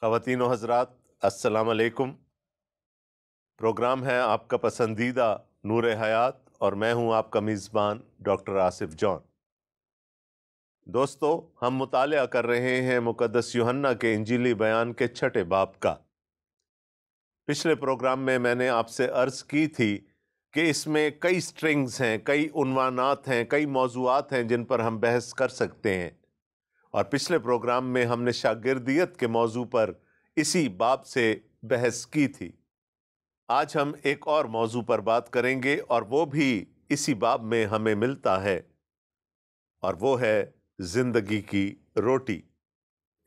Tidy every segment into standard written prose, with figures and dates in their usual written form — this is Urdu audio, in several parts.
خواتین و حضرات، السلام علیکم۔ پروگرام ہے آپ کا پسندیدہ نور حیات اور میں ہوں آپ کا میزبان ڈاکٹر آصف جان۔ دوستو، ہم مطالعہ کر رہے ہیں مقدس یوحنا کے انجیلی بیان کے 6 باب کا۔ پچھلے پروگرام میں نے آپ سے عرض کی تھی کہ اس میں کئی سٹرنگز ہیں، کئی عنوانات ہیں، کئی موضوعات ہیں جن پر ہم بحث کر سکتے ہیں، اور پچھلے پروگرام میں ہم نے شاگردیت کے موضوع پر اسی باب سے بحث کی تھی۔ آج ہم ایک اور موضوع پر بات کریں گے اور وہ بھی اسی باب میں ہمیں ملتا ہے، اور وہ ہے زندگی کی روٹی۔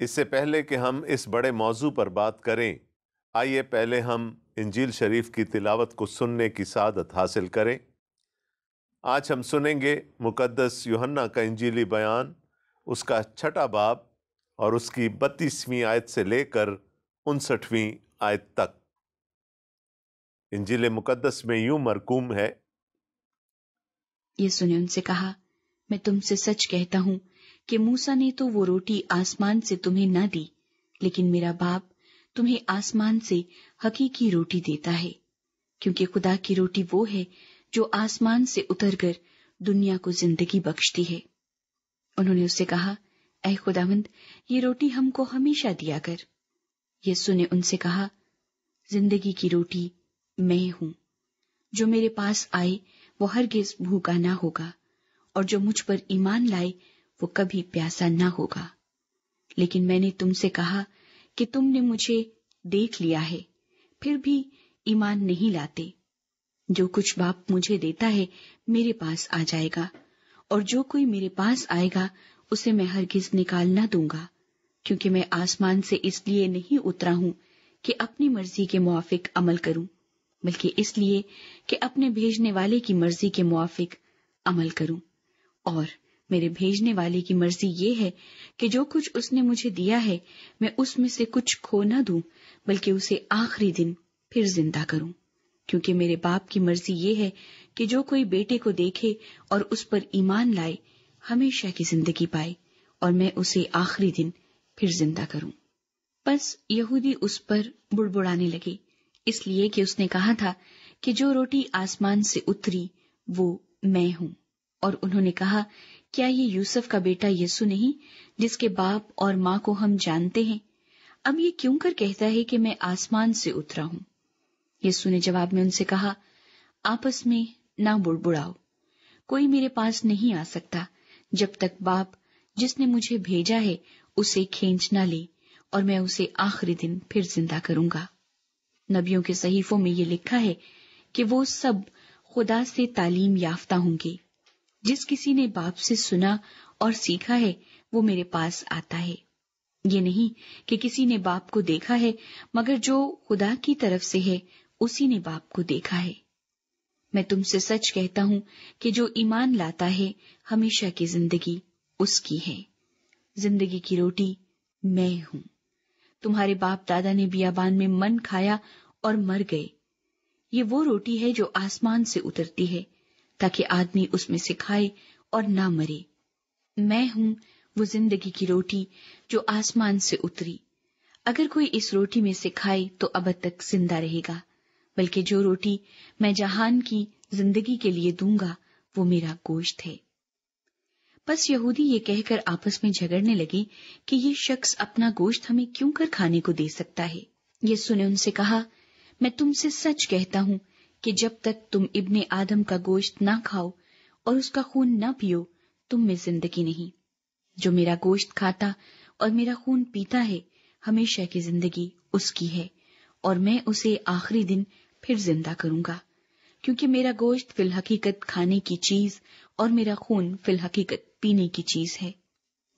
اس سے پہلے کہ ہم اس بڑے موضوع پر بات کریں، آئیے پہلے ہم انجیل شریف کی تلاوت کو سننے کی سعادت حاصل کریں۔ آج ہم سنیں گے مقدس یوحنا کا انجیلی بیان، اس کا 6 باب اور اس کی 32ویں آیت سے لے کر 59ویں آیت تک۔ انجیل مقدس میں یوں مرقوم ہے: یسوع نے ان سے کہا، میں تم سے سچ کہتا ہوں کہ موسیٰ نے تو وہ روٹی آسمان سے تمہیں نہ دی، لیکن میرا باپ تمہیں آسمان سے حقیقی روٹی دیتا ہے، کیونکہ خدا کی روٹی وہ ہے جو آسمان سے اتر کر دنیا کو زندگی بخشتی ہے۔ انہوں نے اس سے کہا، اے خداوند، یہ روٹی ہم کو ہمیشہ دیا کر۔ یسوع نے ان سے کہا، زندگی کی روٹی میں ہوں، جو میرے پاس آئے وہ ہرگز بھوکا نہ ہوگا، اور جو مجھ پر ایمان لائے وہ کبھی پیاسا نہ ہوگا۔ لیکن میں نے تم سے کہا کہ تم نے مجھے دیکھ لیا ہے، پھر بھی ایمان نہیں لاتے۔ جو کچھ باپ مجھے دیتا ہے میرے پاس آ جائے گا، اور جو کوئی میرے پاس آئے گا اسے میں ہرگز نکال نہ دوں گا، کیونکہ میں آسمان سے اس لیے نہیں اترا ہوں کہ اپنی مرضی کے موافق عمل کروں، بلکہ اس لیے کہ اپنے بھیجنے والے کی مرضی کے موافق عمل کروں۔ اور میرے بھیجنے والے کی مرضی یہ ہے کہ جو کچھ اس نے مجھے دیا ہے میں اس میں سے کچھ کھو نہ دوں، بلکہ اسے آخری دن پھر زندہ کروں۔ کیونکہ میرے باپ کی مرضی یہ ہے کہ جو کوئی بیٹے کو دیکھے اور اس پر ایمان لائے ہمیشہ کی زندگی پائے، اور میں اسے آخری دن پھر زندہ کروں۔ بس یہودی اس پر بڑبڑانے لگے، اس لیے کہ اس نے کہا تھا کہ جو روٹی آسمان سے اتری وہ میں ہوں۔ اور انہوں نے کہا، کیا یہ یوسف کا بیٹا یسوع نہیں، جس کے باپ اور ماں کو ہم جانتے ہیں؟ اب یہ کیوں کر کہتا ہے کہ میں آسمان سے اترا ہوں؟ یسوع نے جواب میں ان سے کہا، آپس میں نہ بڑبڑاؤ، کوئی میرے پاس نہیں آ سکتا جب تک باپ جس نے مجھے بھیجا ہے اسے کھینچ نہ لے، اور میں اسے آخری دن پھر زندہ کروں گا۔ نبیوں کے صحیفوں میں یہ لکھا ہے کہ وہ سب خدا سے تعلیم یافتہ ہوں گے۔ جس کسی نے باپ سے سنا اور سیکھا ہے وہ میرے پاس آتا ہے۔ یہ نہیں کہ کسی نے باپ کو دیکھا ہے، مگر جو خدا کی طرف سے ہے اسی نے باپ کو دیکھا ہے۔ میں تم سے سچ کہتا ہوں کہ جو ایمان لاتا ہے ہمیشہ کی زندگی اس کی ہے۔ زندگی کی روٹی میں ہوں۔ تمہارے باپ دادا نے بیابان میں من کھایا اور مر گئے۔ یہ وہ روٹی ہے جو آسمان سے اترتی ہے، تاکہ آدمی اس میں سے کھائے اور نہ مرے۔ میں ہوں وہ زندگی کی روٹی جو آسمان سے اتری۔ اگر کوئی اس روٹی میں سے کھائے تو ابد تک زندہ رہے گا، بلکہ جو روٹی میں جہان کی زندگی کے لیے دوں گا وہ میرا گوشت ہے۔ بس یہودی یہ کہہ کر آپس میں جھگڑنے لگے کہ یہ شخص اپنا گوشت ہمیں کیوں کر کھانے کو دے سکتا ہے۔ یسوع نے ان سے کہا، میں تم سے سچ کہتا ہوں کہ جب تک تم ابن آدم کا گوشت نہ کھاؤ اور اس کا خون نہ پیو تم میں زندگی نہیں۔ جو میرا گوشت کھاتا اور میرا خون پیتا ہے ہمیشہ کی زندگی اس کی ہے، اور میں اسے آخری دن پھر زندہ کروں گا، کیونکہ میرا گوشت فی الحقیقت کھانے کی چیز اور میرا خون فی الحقیقت پینے کی چیز ہے۔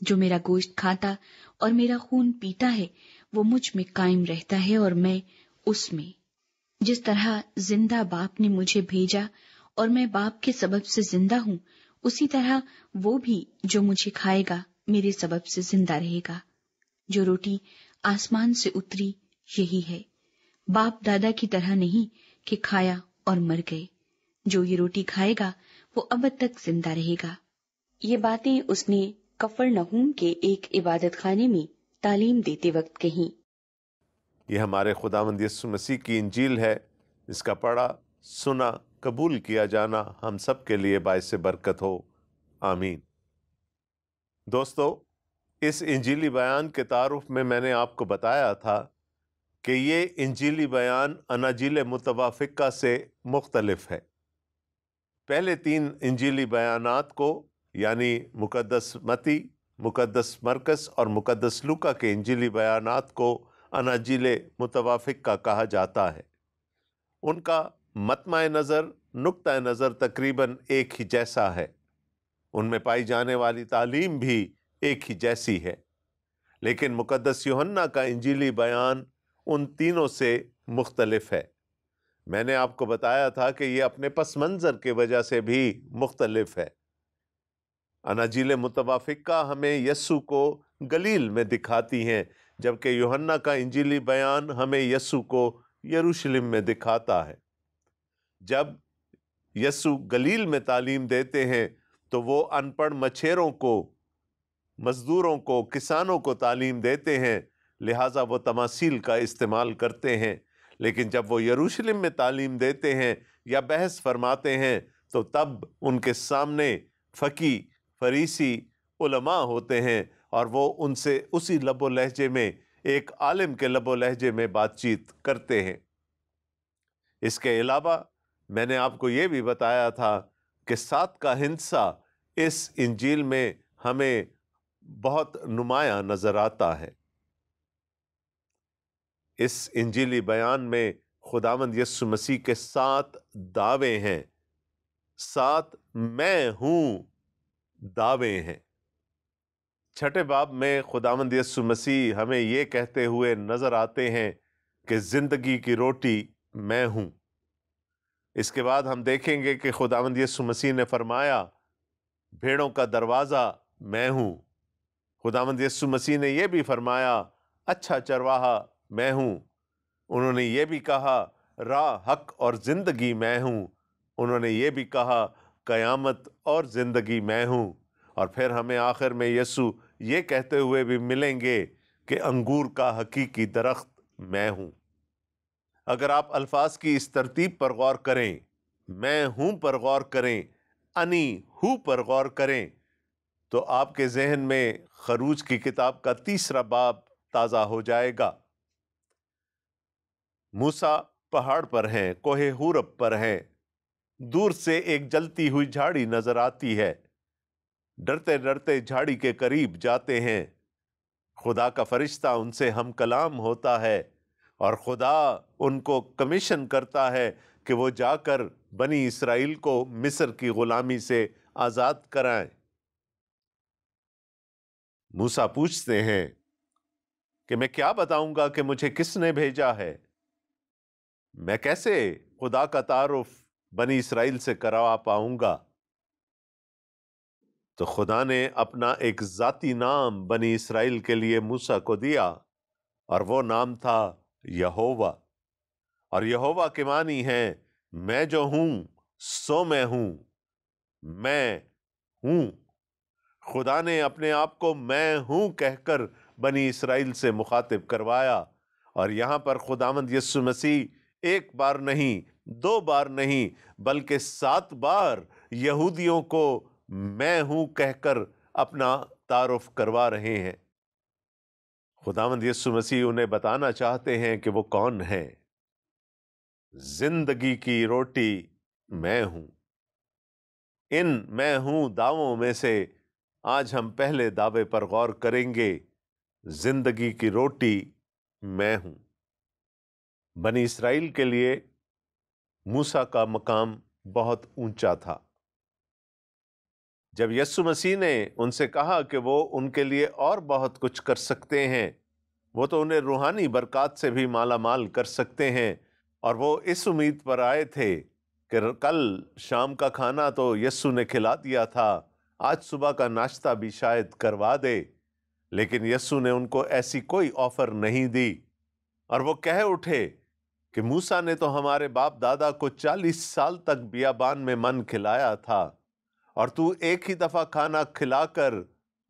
جو میرا گوشت کھاتا اور میرا خون پیتا ہے وہ مجھ میں قائم رہتا ہے اور میں اس میں۔ جس طرح زندہ باپ نے مجھے بھیجا اور میں باپ کے سبب سے زندہ ہوں، اسی طرح وہ بھی جو مجھے کھائے گا میرے سبب سے زندہ رہے گا۔ جو روٹی آسمان سے اتری یہی ہے، باپ دادا کی طرح نہیں کہ کھایا اور مر گئے۔ جو یہ روٹی کھائے گا وہ ابد تک زندہ رہے گا۔ یہ باتیں اس نے کفرنہوم کے ایک عبادت خانے میں تعلیم دیتے وقت کہیں۔ یہ ہمارے خداوند یسوع مسیح کی انجیل ہے، اس کا پڑھا، سنا، قبول کیا جانا ہم سب کے لیے باعث برکت ہو، آمین۔ دوستو، اس انجیلی بیان کے تعارف میں نے آپ کو بتایا تھا کہ یہ انجیلی بیان اناجیل متوافقہ سے مختلف ہے۔ پہلے 3 انجیلی بیانات کو، یعنی مقدس متی، مقدس مرکز اور مقدس لوکا کے انجیلی بیانات کو اناجیل متوافقہ کہا جاتا ہے۔ ان کا مطمع نظر، نقطہ نظر تقریباً ایک ہی جیسا ہے، ان میں پائی جانے والی تعلیم بھی ایک ہی جیسی ہے، لیکن مقدس یوحنا کا انجیلی بیان ان تینوں سے مختلف ہے۔ میں نے آپ کو بتایا تھا کہ یہ اپنے پس منظر کی وجہ سے بھی مختلف ہے۔ اناجیل متوافقہ ہمیں یسوع کو گلیل میں دکھاتی ہیں، جبکہ یوحنا کا انجیلی بیان ہمیں یسوع کو یروشلم میں دکھاتا ہے۔ جب یسوع گلیل میں تعلیم دیتے ہیں تو وہ ان پڑھ مچھیروں کو، مزدوروں کو، کسانوں کو تعلیم دیتے ہیں، لہٰذا وہ تماثیل کا استعمال کرتے ہیں۔ لیکن جب وہ یروشلم میں تعلیم دیتے ہیں یا بحث فرماتے ہیں تو تب ان کے سامنے فقی، فریسی، علماء ہوتے ہیں اور وہ ان سے اسی لب و لہجے میں، ایک عالم کے لب و لہجے میں بات چیت کرتے ہیں۔ اس کے علاوہ میں نے آپ کو یہ بھی بتایا تھا کہ 7 کا ہندسہ اس انجیل میں ہمیں بہت نمایاں نظر آتا ہے۔ اس انجیلی بیان میں خداوند یسوع مسیح کے 7 دعوے ہیں، 7 میں ہوں دعوے ہیں۔ 6 باب میں خداوند یسوع مسیح ہمیں یہ کہتے ہوئے نظر آتے ہیں کہ زندگی کی روٹی میں ہوں۔ اس کے بعد ہم دیکھیں گے کہ خداوند یسوع مسیح نے فرمایا بھیڑوں کا دروازہ میں ہوں۔ خداوند یسوع مسیح نے یہ بھی فرمایا اچھا چرواہا میں ہوں۔ انہوں نے یہ بھی کہا راہ، حق اور زندگی میں ہوں۔ انہوں نے یہ بھی کہا قیامت اور زندگی میں ہوں۔ اور پھر ہمیں آخر میں یسوع یہ کہتے ہوئے بھی ملیں گے کہ انگور کا حقیقی درخت میں ہوں۔ اگر آپ الفاظ کی اس ترتیب پر غور کریں، میں ہوں پر غور کریں، انی ہوں پر غور کریں، تو آپ کے ذہن میں خروج کی کتاب کا 3 باب تازہ ہو جائے گا۔ موسیٰ پہاڑ پر ہیں، کوہ حورب پر ہیں، دور سے ایک جلتی ہوئی جھاڑی نظر آتی ہے، ڈرتے ڈرتے جھاڑی کے قریب جاتے ہیں، خدا کا فرشتہ ان سے ہم کلام ہوتا ہے اور خدا ان کو کمیشن کرتا ہے کہ وہ جا کر بنی اسرائیل کو مصر کی غلامی سے آزاد کرائیں۔ موسیٰ پوچھتے ہیں کہ میں کیا بتاؤں گا کہ مجھے کس نے بھیجا ہے؟ میں کیسے خدا کا تعارف بنی اسرائیل سے کروا پاؤں گا؟ تو خدا نے اپنا ایک ذاتی نام بنی اسرائیل کے لیے موسیٰ کو دیا اور وہ نام تھا یہوہ۔ اور یہوہ کے معنی ہے میں جو ہوں سو میں ہوں، میں ہوں۔ خدا نے اپنے آپ کو میں ہوں کہہ کر بنی اسرائیل سے مخاطب کروایا، اور یہاں پر خداوند یسوع مسیح 1 بار نہیں، 2 بار نہیں، بلکہ 7 بار یہودیوں کو میں ہوں کہہ کر اپنا تعارف کروا رہے ہیں۔ خداوند یسوع مسیح انہیں بتانا چاہتے ہیں کہ وہ کون ہیں۔ زندگی کی روٹی میں ہوں۔ ان میں ہوں دعووں میں سے آج ہم پہلے دعوے پر غور کریں گے، زندگی کی روٹی میں ہوں۔ بنی اسرائیل کے لیے موسیٰ کا مقام بہت اونچا تھا۔ جب یسوع مسیح نے ان سے کہا کہ وہ ان کے لیے اور بہت کچھ کر سکتے ہیں، وہ تو انہیں روحانی برکات سے بھی مالا مال کر سکتے ہیں، اور وہ اس امید پر آئے تھے کہ کل شام کا کھانا تو یسوع نے کھلا دیا تھا، آج صبح کا ناشتہ بھی شاید کروا دے، لیکن یسوع نے ان کو ایسی کوئی آفر نہیں دی، اور وہ کہہ اٹھے کہ موسیٰ نے تو ہمارے باپ دادا کو 40 سال تک بیابان میں من کھلایا تھا، اور تو ایک ہی دفعہ کھانا کھلا کر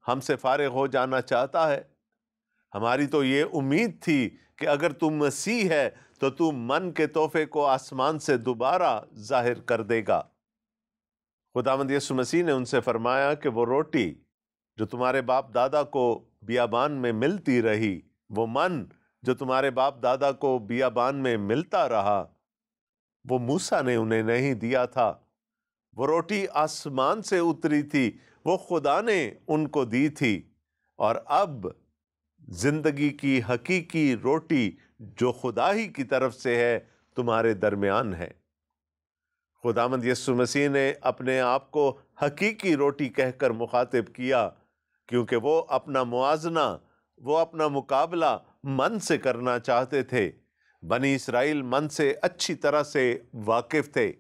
ہم سے فارغ ہو جانا چاہتا ہے؟ ہماری تو یہ امید تھی کہ اگر تو مسیح ہے تو تو من کے تحفے کو آسمان سے دوبارہ ظاہر کر دے گا۔ خداوند یسوع مسیح نے ان سے فرمایا کہ وہ روٹی جو تمہارے باپ دادا کو بیابان میں ملتی رہی، وہ من جو تمہارے باپ دادا کو بیابان میں ملتا رہا، وہ موسیٰ نے انہیں نہیں دیا تھا۔ وہ روٹی آسمان سے اتری تھی، وہ خدا نے ان کو دی تھی، اور اب زندگی کی حقیقی روٹی جو خدا ہی کی طرف سے ہے تمہارے درمیان ہے۔ خداوند یسوع مسیح نے اپنے آپ کو حقیقی روٹی کہہ کر مخاطب کیا، کیونکہ وہ اپنا موازنہ، وہ اپنا مقابلہ من سے کرنا چاہتے تھے۔ بنی اسرائیل من سے اچھی طرح سے واقف تھے۔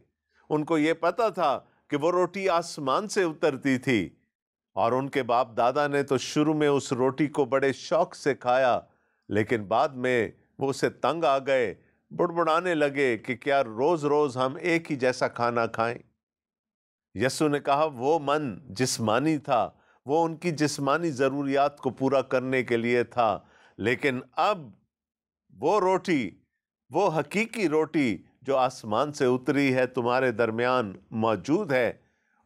ان کو یہ پتا تھا کہ وہ روٹی آسمان سے اترتی تھی، اور ان کے باپ دادا نے تو شروع میں اس روٹی کو بڑے شوق سے کھایا، لیکن بعد میں وہ اسے تنگ آ گئے، بڑبڑانے لگے کہ کیا روز روز ہم ایک ہی جیسا کھانا کھائیں۔ یسوع نے کہا وہ من جسمانی تھا، وہ ان کی جسمانی ضروریات کو پورا کرنے کے لیے تھا، لیکن اب وہ روٹی، وہ حقیقی روٹی جو آسمان سے اتری ہے تمہارے درمیان موجود ہے،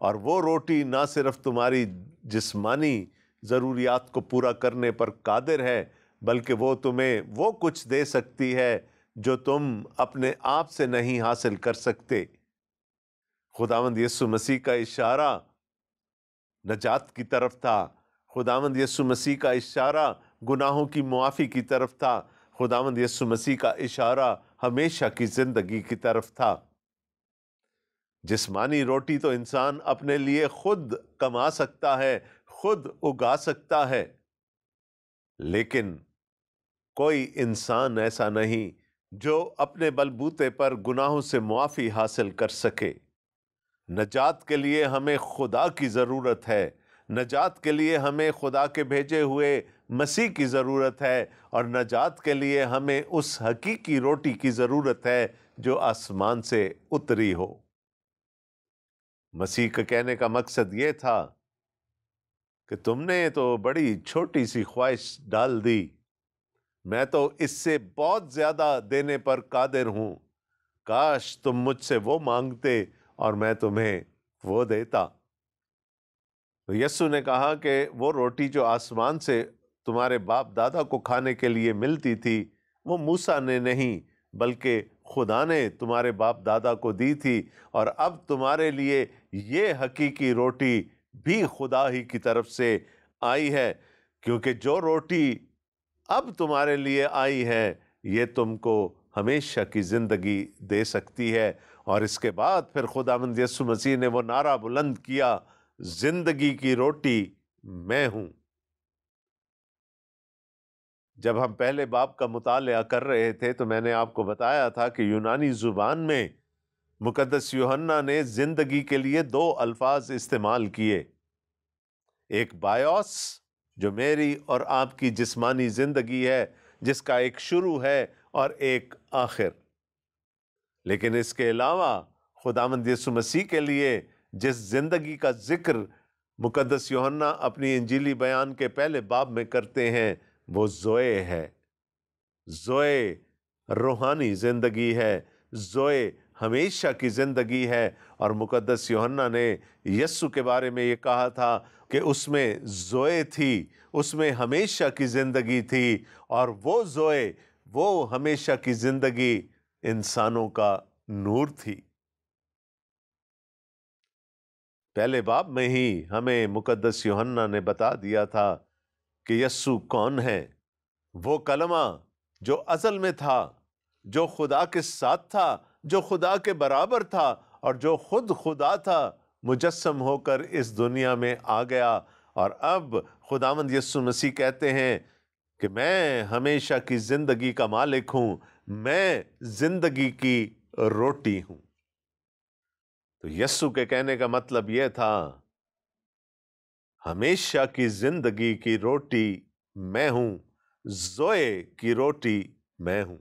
اور وہ روٹی نہ صرف تمہاری جسمانی ضروریات کو پورا کرنے پر قادر ہے، بلکہ وہ تمہیں وہ کچھ دے سکتی ہے جو تم اپنے آپ سے نہیں حاصل کر سکتے۔ خداوند یسوع مسیح کا اشارہ نجات کی طرف تھا، خداوند یسوع مسیح کا اشارہ گناہوں کی معافی کی طرف تھا، خداوند یسوع مسیح کا اشارہ ہمیشہ کی زندگی کی طرف تھا۔ جسمانی روٹی تو انسان اپنے لیے خود کما سکتا ہے، خود اگا سکتا ہے، لیکن کوئی انسان ایسا نہیں جو اپنے بلبوتے پر گناہوں سے معافی حاصل کر سکے۔ نجات کے لیے ہمیں خدا کی ضرورت ہے، نجات کے لیے ہمیں خدا کے بھیجے ہوئے مسیح کی ضرورت ہے، اور نجات کے لیے ہمیں اس حقیقی روٹی کی ضرورت ہے جو آسمان سے اتری ہو۔ مسیح کے کہنے کا مقصد یہ تھا کہ تم نے تو بڑی چھوٹی سی خواہش ڈال دی، میں تو اس سے بہت زیادہ دینے پر قادر ہوں، کاش تم مجھ سے وہ مانگتے اور میں تمہیں وہ دیتا۔ تو یسوع نے کہا کہ وہ روٹی جو آسمان سے تمہارے باپ دادا کو کھانے کے لیے ملتی تھی، وہ موسیٰ نے نہیں بلکہ خدا نے تمہارے باپ دادا کو دی تھی، اور اب تمہارے لیے یہ حقیقی روٹی بھی خدا ہی کی طرف سے آئی ہے، کیونکہ جو روٹی اب تمہارے لیے آئی ہے یہ تم کو ہمیشہ کی زندگی دے سکتی ہے۔ اور اس کے بعد پھر خداوند یسوع مسیح نے وہ نعرہ بلند کیا، زندگی کی روٹی میں ہوں۔ جب ہم پہلے باب کا مطالعہ کر رہے تھے تو میں نے آپ کو بتایا تھا کہ یونانی زبان میں مقدس یوحنا نے زندگی کے لیے دو الفاظ استعمال کیے، ایک بایوس جو میری اور آپ کی جسمانی زندگی ہے، جس کا ایک شروع ہے اور ایک آخر، لیکن اس کے علاوہ خداوند یسوع مسیح کے لیے جس زندگی کا ذکر مقدس یوحنا اپنی انجیلی بیان کے پہلے باب میں کرتے ہیں وہ زوئے ہے۔ زوئے روحانی زندگی ہے، زوئے ہمیشہ کی زندگی ہے، اور مقدس یوحنا نے یسوع کے بارے میں یہ کہا تھا کہ اس میں زوئے تھی، اس میں ہمیشہ کی زندگی تھی، اور وہ زوئے، وہ ہمیشہ کی زندگی انسانوں کا نور تھی۔ پہلے باب میں ہی ہمیں مقدس یوحنا نے بتا دیا تھا کہ یسوع کون ہے، وہ کلمہ جو ازل میں تھا، جو خدا کے ساتھ تھا، جو خدا کے برابر تھا، اور جو خود خدا تھا، مجسم ہو کر اس دنیا میں آ گیا، اور اب خداوند یسوع مسیح کہتے ہیں کہ میں ہمیشہ کی زندگی کا مالک ہوں، میں زندگی کی روٹی ہوں۔ تو یسوع کے کہنے کا مطلب یہ تھا، ہمیشہ کی زندگی کی روٹی میں ہوں، زوئے کی روٹی میں ہوں۔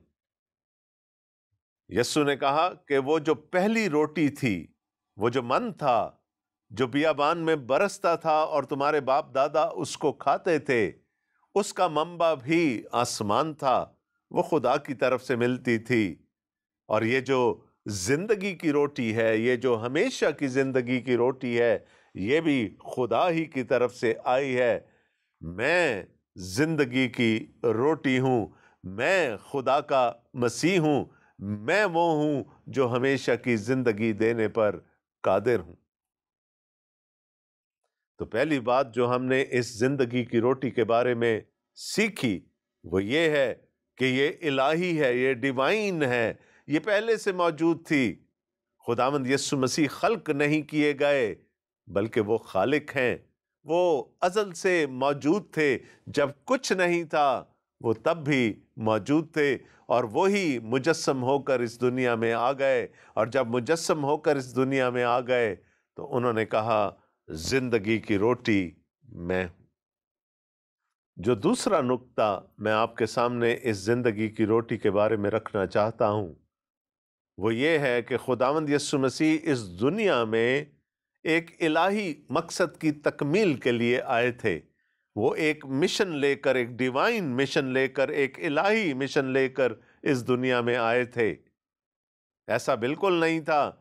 یسوع نے کہا کہ وہ جو پہلی روٹی تھی، وہ جو من تھا، جو بیابان میں برستا تھا اور تمہارے باپ دادا اس کو کھاتے تھے، اس کا منبع بھی آسمان تھا، وہ خدا کی طرف سے ملتی تھی، اور یہ جو زندگی کی روٹی ہے، یہ جو ہمیشہ کی زندگی کی روٹی ہے، یہ بھی خدا ہی کی طرف سے آئی ہے۔ میں زندگی کی روٹی ہوں، میں خدا کا مسیح ہوں، میں وہ ہوں جو ہمیشہ کی زندگی دینے پر قادر ہوں۔ تو پہلی بات جو ہم نے اس زندگی کی روٹی کے بارے میں سیکھی وہ یہ ہے کہ یہ الہی ہے، یہ ڈیوائن ہے، یہ پہلے سے موجود تھی۔ خداوند یسوع مسیح خلق نہیں کیے گئے بلکہ وہ خالق ہیں، وہ ازل سے موجود تھے، جب کچھ نہیں تھا وہ تب بھی موجود تھے، اور وہی مجسم ہو کر اس دنیا میں آ گئے، اور جب مجسم ہو کر اس دنیا میں آ گئے تو انہوں نے کہا زندگی کی روٹی میں ہوں۔ جو دوسرا نقطہ میں آپ کے سامنے اس زندگی کی روٹی کے بارے میں رکھنا چاہتا ہوں وہ یہ ہے کہ خداوند یسوع مسیح اس دنیا میں ایک الہی مقصد کی تکمیل کے لیے آئے تھے۔ وہ ایک مشن لے کر، ایک ڈیوائن مشن لے کر، ایک الہی مشن لے کر اس دنیا میں آئے تھے۔ ایسا بالکل نہیں تھا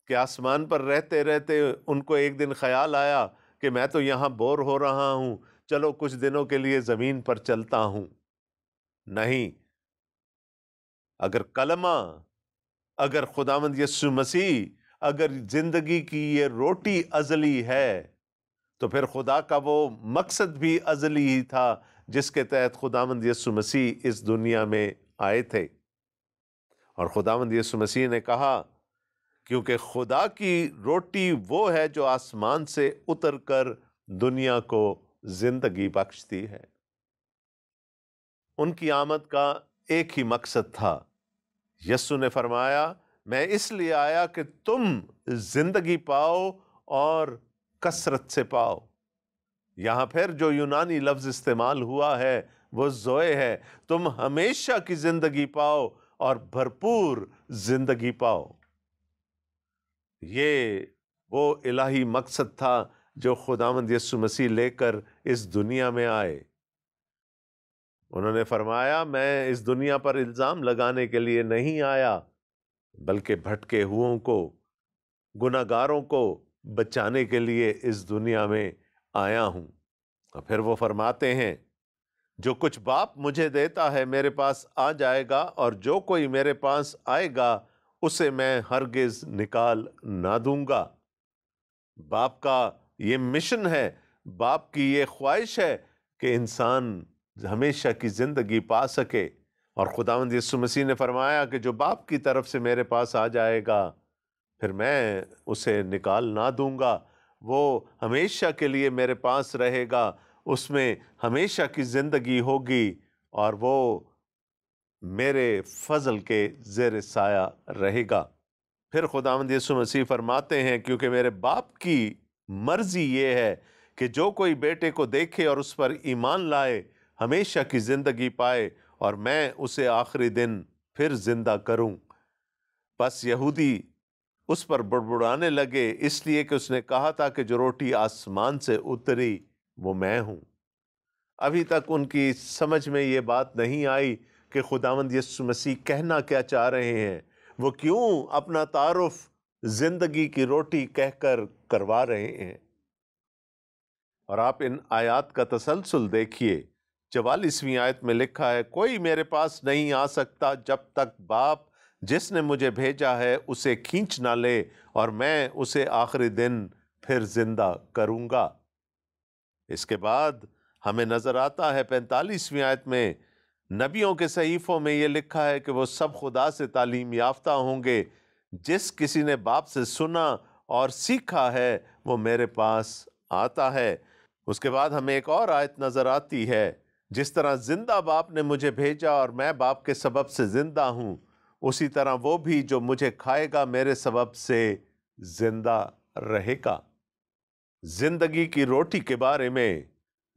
کہ آسمان پر رہتے رہتے ان کو ایک دن خیال آیا کہ میں تو یہاں بور ہو رہا ہوں، چلو کچھ دنوں کے لیے زمین پر چلتا ہوں۔ نہیں، اگر کلمہ، اگر خداوند یسوع مسیح، اگر زندگی کی یہ روٹی ازلی ہے تو پھر خدا کا وہ مقصد بھی ازلی ہی تھا جس کے تحت خداوند یسوع مسیح اس دنیا میں آئے تھے۔ اور خداوند یسوع مسیح نے کہا کیونکہ خدا کی روٹی وہ ہے جو آسمان سے اتر کر دنیا کو زندگی بخشتی ہے۔ ان کی آمد کا ایک ہی مقصد تھا۔ یسوع نے فرمایا میں اس لیے آیا کہ تم زندگی پاؤ اور کثرت سے پاؤ۔ یہاں پھر جو یونانی لفظ استعمال ہوا ہے وہ زوئے ہے، تم ہمیشہ کی زندگی پاؤ اور بھرپور زندگی پاؤ۔ یہ وہ الہی مقصد تھا جو خداوند یسوع مسیح لے کر اس دنیا میں آئے۔ انہوں نے فرمایا میں اس دنیا پر الزام لگانے کے لیے نہیں آیا بلکہ بھٹکے ہوئوں کو، گناہگاروں کو بچانے کے لیے اس دنیا میں آیا ہوں۔ اور پھر وہ فرماتے ہیں جو کچھ باپ مجھے دیتا ہے میرے پاس آ جائے گا، اور جو کوئی میرے پاس آئے گا اسے میں ہرگز نکال نہ دوں گا۔ باپ کا یہ مشن ہے، باپ کی یہ خواہش ہے کہ انسان ہمیشہ کی زندگی پا سکے۔ اور خداوند یسوع مسیح نے فرمایا کہ جو باپ کی طرف سے میرے پاس آ جائے گا پھر میں اسے نکال نہ دوں گا، وہ ہمیشہ کے لیے میرے پاس رہے گا، اس میں ہمیشہ کی زندگی ہوگی، اور وہ میرے فضل کے زیر سایہ رہے گا۔ پھر خداوند یسوع مسیح فرماتے ہیں کیونکہ میرے باپ کی مرضی یہ ہے کہ جو کوئی بیٹے کو دیکھے اور اس پر ایمان لائے ہمیشہ کی زندگی پائے، اور میں اسے آخری دن پھر زندہ کروں۔ بس یہودی اس پر بڑبڑانے لگے اس لیے کہ اس نے کہا تھا کہ جو روٹی آسمان سے اتری وہ میں ہوں۔ ابھی تک ان کی سمجھ میں یہ بات نہیں آئی کہ خداوند یسوع مسیح کہنا کیا چاہ رہے ہیں، وہ کیوں اپنا تعارف زندگی کی روٹی کہہ کر کروا رہے ہیں۔ اور آپ ان آیات کا تسلسل دیکھیے، 44ویں آیت میں لکھا ہے کوئی میرے پاس نہیں آ سکتا جب تک باپ جس نے مجھے بھیجا ہے اسے کھینچ نہ لے، اور میں اسے آخری دن پھر زندہ کروں گا۔ اس کے بعد ہمیں نظر آتا ہے 45ویں آیت میں نبیوں کے صحیفوں میں یہ لکھا ہے کہ وہ سب خدا سے تعلیم یافتہ ہوں گے، جس کسی نے باپ سے سنا اور سیکھا ہے وہ میرے پاس آتا ہے۔ اس کے بعد ہمیں ایک اور آیت نظر آتی ہے جس طرح زندہ باپ نے مجھے بھیجا اور میں باپ کے سبب سے زندہ ہوں، اسی طرح وہ بھی جو مجھے کھائے گا میرے سبب سے زندہ رہے گا۔ زندگی کی روٹی کے بارے میں،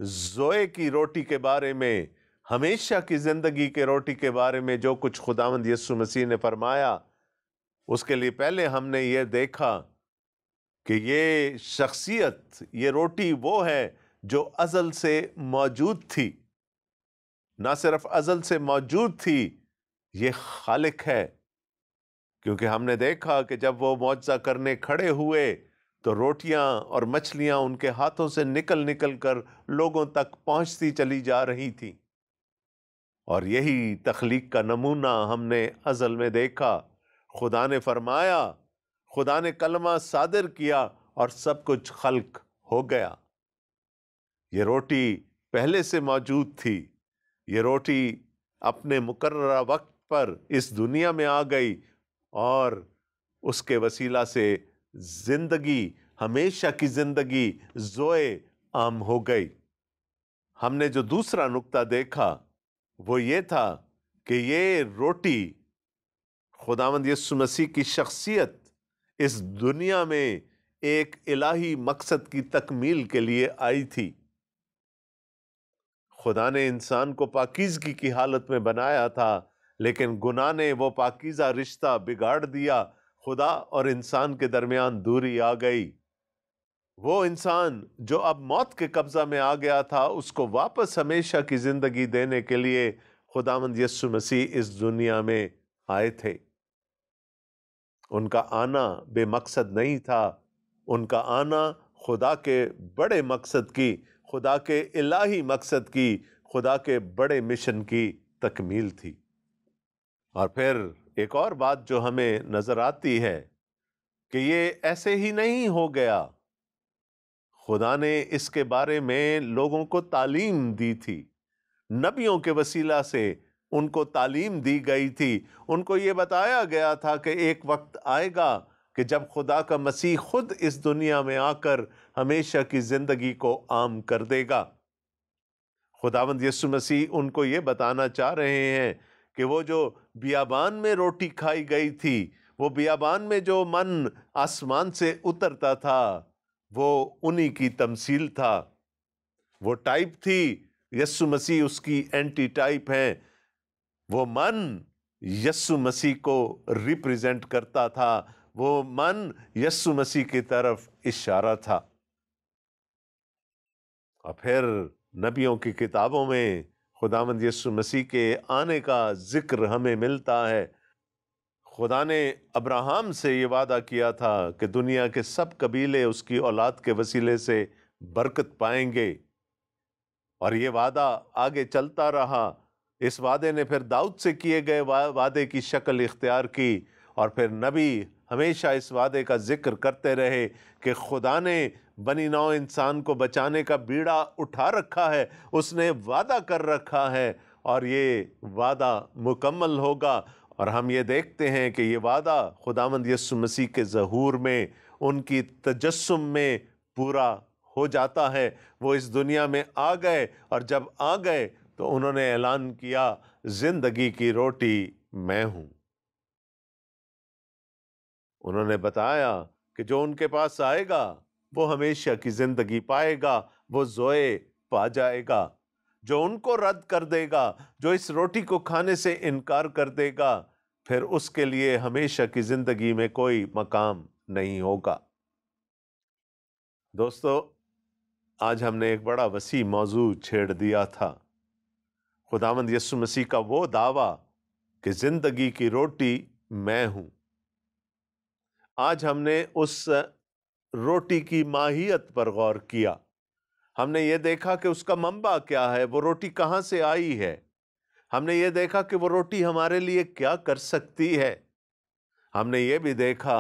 زوئے کی روٹی کے بارے میں، ہمیشہ کی زندگی کے روٹی کے بارے میں جو کچھ خداوند یسوع مسیح نے فرمایا، اس کے لیے پہلے ہم نے یہ دیکھا کہ یہ شخصیت، یہ روٹی وہ ہے جو ازل سے موجود تھی۔ نہ صرف ازل سے موجود تھی، یہ خالق ہے، کیونکہ ہم نے دیکھا کہ جب وہ معجزہ کرنے کھڑے ہوئے تو روٹیاں اور مچھلیاں ان کے ہاتھوں سے نکل نکل کر لوگوں تک پہنچتی چلی جا رہی تھی، اور یہی تخلیق کا نمونہ ہم نے ازل میں دیکھا۔ خدا نے فرمایا، خدا نے کلمہ صادر کیا اور سب کچھ خلق ہو گیا۔ یہ روٹی پہلے سے موجود تھی، یہ روٹی اپنے مقررہ وقت پر اس دنیا میں آ گئی اور اس کے وسیلہ سے زندگی، ہمیشہ کی زندگی زوئے عام ہو گئی۔ ہم نے جو دوسرا نقطہ دیکھا وہ یہ تھا کہ یہ روٹی خداوند یسوع مسیح کی شخصیت اس دنیا میں ایک الہی مقصد کی تکمیل کے لیے آئی تھی۔ خدا نے انسان کو پاکیزگی کی حالت میں بنایا تھا، لیکن گناہ نے وہ پاکیزہ رشتہ بگاڑ دیا، خدا اور انسان کے درمیان دوری آ گئی۔ وہ انسان جو اب موت کے قبضہ میں آ گیا تھا، اس کو واپس ہمیشہ کی زندگی دینے کے لیے خداوند یسوع مسیح اس دنیا میں آئے تھے۔ ان کا آنا بے مقصد نہیں تھا، ان کا آنا خدا کے بڑے مقصد کی، خدا کے الہی مقصد کی، خدا کے بڑے مشن کی تکمیل تھی۔ اور پھر ایک اور بات جو ہمیں نظر آتی ہے کہ یہ ایسے ہی نہیں ہو گیا، خدا نے اس کے بارے میں لوگوں کو تعلیم دی تھی، نبیوں کے وسیلہ سے ان کو تعلیم دی گئی تھی، ان کو یہ بتایا گیا تھا کہ ایک وقت آئے گا کہ جب خدا کا مسیح خود اس دنیا میں آ کر ہمیشہ کی زندگی کو عام کر دے گا۔ خداوند یسوع مسیح ان کو یہ بتانا چاہ رہے ہیں کہ وہ جو بیابان میں روٹی کھائی گئی تھی، وہ بیابان میں جو من آسمان سے اترتا تھا، وہ انہی کی تمثیل تھا، وہ ٹائپ تھی۔ یسوع مسیح اس کی اینٹی ٹائپ ہیں۔ وہ من یسوع مسیح کو ریپریزنٹ کرتا تھا، وہ من یسوع مسیح کی طرف اشارہ تھا۔ اور پھر نبیوں کی کتابوں میں خداوند یسوع مسیح کے آنے کا ذکر ہمیں ملتا ہے۔ خدا نے ابراہیم سے یہ وعدہ کیا تھا کہ دنیا کے سب قبیلے اس کی اولاد کے وسیلے سے برکت پائیں گے، اور یہ وعدہ آگے چلتا رہا۔ اس وعدے نے پھر داؤد سے کیے گئے وعدے کی شکل اختیار کی، اور پھر نبی ہمیشہ اس وعدے کا ذکر کرتے رہے کہ خدا نے بنی نوع انسان کو بچانے کا بیڑا اٹھا رکھا ہے، اس نے وعدہ کر رکھا ہے، اور یہ وعدہ مکمل ہوگا۔ اور ہم یہ دیکھتے ہیں کہ یہ وعدہ خداوند یسوع مسیح کے ظہور میں، ان کی تجسم میں پورا ہو جاتا ہے۔ وہ اس دنیا میں آ گئے، اور جب آ گئے تو انہوں نے اعلان کیا، زندگی کی روٹی میں ہوں۔ انہوں نے بتایا کہ جو ان کے پاس آئے گا وہ ہمیشہ کی زندگی پائے گا، وہ زوئے پا جائے گا۔ جو ان کو رد کر دے گا، جو اس روٹی کو کھانے سے انکار کر دے گا، پھر اس کے لیے ہمیشہ کی زندگی میں کوئی مقام نہیں ہوگا۔ دوستو، آج ہم نے ایک بڑا وسیع موضوع چھیڑ دیا تھا، خداوند یسوع مسیح کا وہ دعویٰ کہ زندگی کی روٹی میں ہوں۔ آج ہم نے اس روٹی کی ماہیت پر غور کیا۔ ہم نے یہ دیکھا کہ اس کا منبع کیا ہے، وہ روٹی کہاں سے آئی ہے۔ ہم نے یہ دیکھا کہ وہ روٹی ہمارے لیے کیا کر سکتی ہے۔ ہم نے یہ بھی دیکھا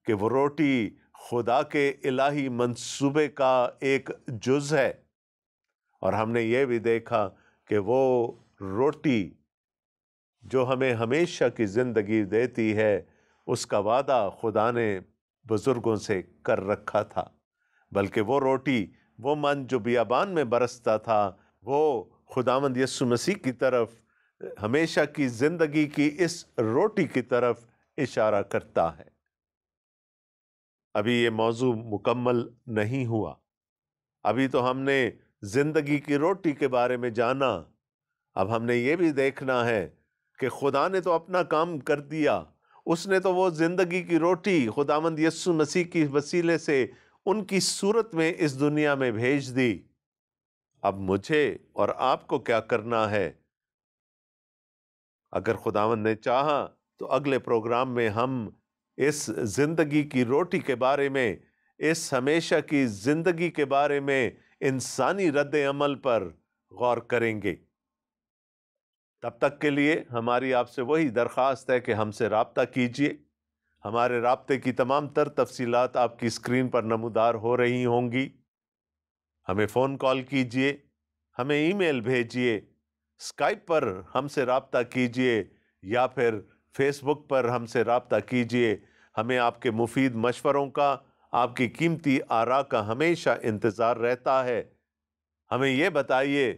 کہ وہ روٹی خدا کے الہی منصوبے کا ایک جز ہے، اور ہم نے یہ بھی دیکھا کہ وہ روٹی جو ہمیں ہمیشہ کی زندگی دیتی ہے، اس کا وعدہ خدا نے بزرگوں سے کر رکھا تھا۔ بلکہ وہ روٹی، وہ من جو بیابان میں برستا تھا، وہ خداوند یسوع مسیح کی طرف، ہمیشہ کی زندگی کی اس روٹی کی طرف اشارہ کرتا ہے۔ ابھی یہ موضوع مکمل نہیں ہوا، ابھی تو ہم نے زندگی کی روٹی کے بارے میں جانا۔ اب ہم نے یہ بھی دیکھنا ہے کہ خدا نے تو اپنا کام کر دیا، اس نے تو وہ زندگی کی روٹی خداوند یسوع مسیح کی وسیلے سے ان کی صورت میں اس دنیا میں بھیج دی۔ اب مجھے اور آپ کو کیا کرنا ہے؟ اگر خداوند نے چاہا تو اگلے پروگرام میں ہم اس زندگی کی روٹی کے بارے میں، اس ہمیشہ کی زندگی کے بارے میں، انسانی رد عمل پر غور کریں گے۔ تب تک کے لیے ہماری آپ سے وہی درخواست ہے کہ ہم سے رابطہ کیجیے۔ ہمارے رابطے کی تمام تر تفصیلات آپ کی اسکرین پر نمودار ہو رہی ہوں گی۔ ہمیں فون کال کیجیے، ہمیں ای میل بھیجیے، اسکائپ پر ہم سے رابطہ کیجیے، یا پھر فیس بک پر ہم سے رابطہ کیجیے۔ ہمیں آپ کے مفید مشوروں کا، آپ کی قیمتی آراء کا ہمیشہ انتظار رہتا ہے۔ ہمیں یہ بتائیے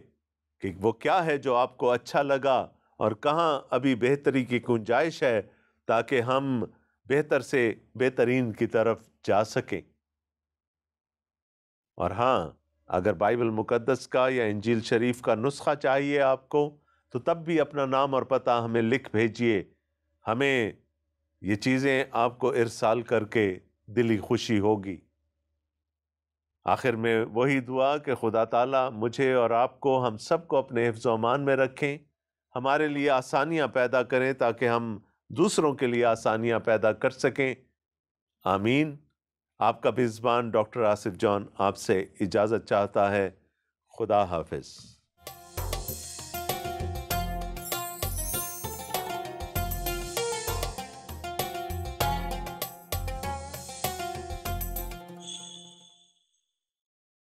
کہ وہ کیا ہے جو آپ کو اچھا لگا اور کہاں ابھی بہتری کی گنجائش ہے، تاکہ ہم بہتر سے بہترین کی طرف جا سکیں۔ اور ہاں، اگر بائبل مقدس کا یا انجیل شریف کا نسخہ چاہیے آپ کو، تو تب بھی اپنا نام اور پتہ ہمیں لکھ بھیجیے۔ ہمیں یہ چیزیں آپ کو ارسال کر کے دلی خوشی ہوگی۔ آخر میں وہی دعا کہ خدا تعالیٰ مجھے اور آپ کو، ہم سب کو اپنے حفظ و امان میں رکھیں، ہمارے لیے آسانیاں پیدا کریں تاکہ ہم دوسروں کے لیے آسانیاں پیدا کر سکیں۔ آمین۔ آپ کا میزبان ڈاکٹر آصف جان آپ سے اجازت چاہتا ہے۔ خدا حافظ۔